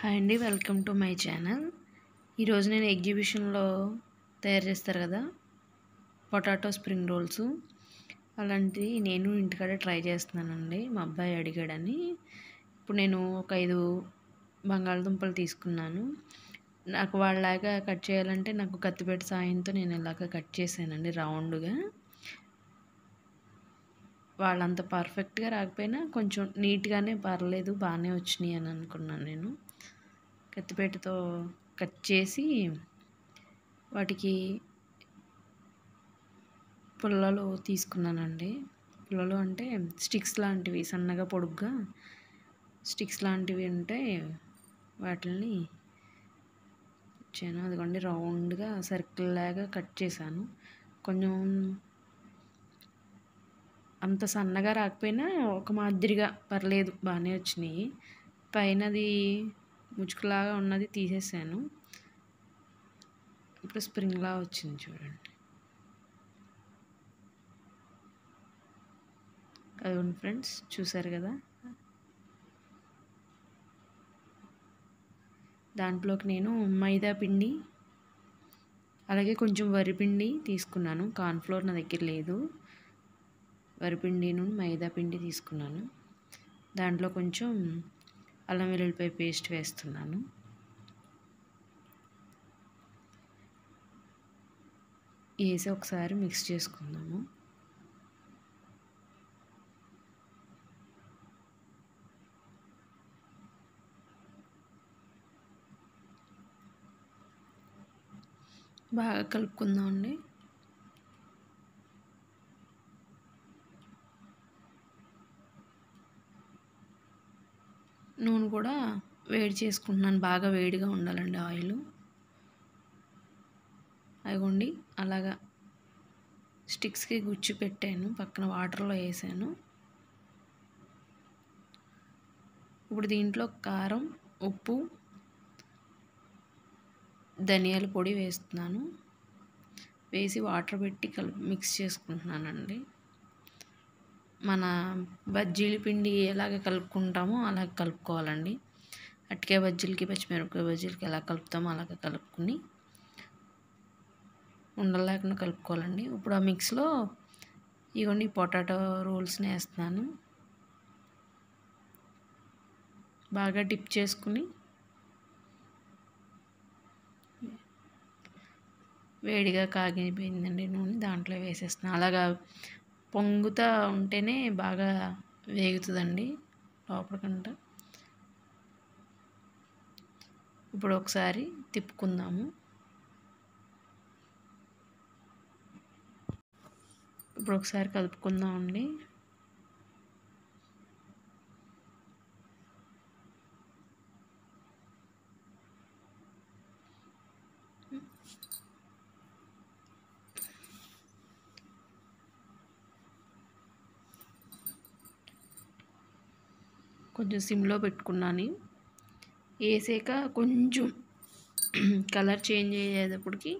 Hi అండి, welcome to my channel. ఈరోజు నేను ఎగ్జిబిషన్లో తయారు చేస్తారు కదా పొటాటో స్ప్రింగ్ రోల్స్, అలాంటివి నేను ఇంటికాడ ట్రై చేస్తున్నానండి. మా అబ్బాయి అడిగాడని ఇప్పుడు నేను ఒక 5 బంగాళదుంపలు తీసుకున్నాను. నాకు వాళ్ళలాగా కట్ చేయాలంటే నాకు కత్తిపీట సాయంతో నేను ఇలాగ కట్ చేశానండి రౌండ్గా. వాళ్ళంత పర్ఫెక్ట్గా రాకపోయినా కొంచెం నీట్గానే పర్లేదు, బాగానే వచ్చినాయి అని అనుకున్నాను. నేను కత్తిపీటతో కట్ చేసి వాటికి పుల్లలు తీసుకున్నానండి. పుల్లలు అంటే స్టిక్స్ లాంటివి, సన్నగా పొడుగ్గా స్టిక్స్ లాంటివి ఉంటే వాటిని ఇచ్చాను. అదిగోండి రౌండ్గా సర్కిల్ లాగా కట్ చేశాను. కొంచెం అంత సన్నగా రాకపోయినా ఒక మాదిరిగా పర్లేదు, బాగానే వచ్చినాయి. పైనది ముచ్చుకులాగా ఉన్నది తీసేసాను. ఇప్పుడు స్ప్రింగ్లా వచ్చింది చూడండి. అదిగోండి ఫ్రెండ్స్, చూసారు కదా. దాంట్లోకి నేను మైదా పిండి అలాగే కొంచెం వరిపిండి తీసుకున్నాను. కార్న్ఫ్లోర్ నా దగ్గర లేదు, వరిపిండిను మైదా పిండి తీసుకున్నాను. దాంట్లో కొంచెం అల్లం వెల్లుల్లిపాయ పేస్ట్ వేస్తున్నాను. వేసి ఒకసారి మిక్స్ చేసుకుందాము. బాగా కలుపుకుందామండి. నూనె కూడా వేడి చేసుకుంటున్నాను, బాగా వేడిగా ఉండాలండి ఆయిల్. అదిగోండి అలాగా స్టిక్స్కి గుచ్చి పెట్టాను, పక్కన వాటర్లో వేసాను. ఇప్పుడు దీంట్లో కారం, ఉప్పు, ధనియాల పొడి వేస్తున్నాను. వేసి వాటర్ పెట్టి మిక్స్ చేసుకుంటున్నానండి. మన బజ్జీల పిండి ఎలాగ కలుపుకుంటామో అలాగ కలుపుకోవాలండి. అరటికాయ బజ్జీలకి, పచ్చిమిరపకాయ బజ్జీలకి ఎలా కలుపుతామో అలాగ కలుపుకుని ఉండలు లేకుండా కలుపుకోవాలండి. ఇప్పుడు ఆ మిక్స్లో ఇవన్నీ పొటాటో రోల్స్ని వేస్తున్నాను. బాగా డిప్ చేసుకుని వేడిగా కాగిపోయిందండి నూనె, దాంట్లో వేసేస్తున్నాను. అలాగా పొంగుతూ ఉంటేనే బాగా వేగుతుందండి లోపలికంట. ఇప్పుడు ఒకసారి తిప్పుకుందాము. ఇప్పుడు ఒకసారి కలుపుకుందామండి. కొంచెం సిమ్లో పెట్టుకున్నాను. వేసాక కొంచెం కలర్ చేంజ్ అయ్యేటప్పటికి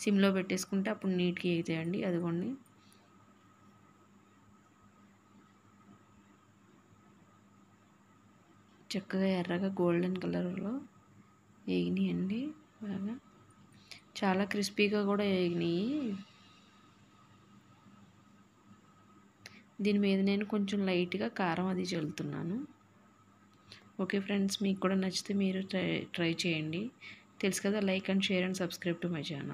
సిమ్లో పెట్టేసుకుంటే అప్పుడు నీట్గా వేగుతాయండి. అదిగోండి చక్కగా ఎర్రగా గోల్డెన్ కలర్లో వేగినాయండి. బాగా చాలా క్రిస్పీగా కూడా వేగినాయి. దీని మీద నేను కొంచెం లైట్గా కారం అది చల్లుతున్నాను. ఓకే ఫ్రెండ్స్, మీకు కూడా నచ్చితే మీరు ట్రై చేయండి. తెలుసు కదా, like and share and subscribe to my channel.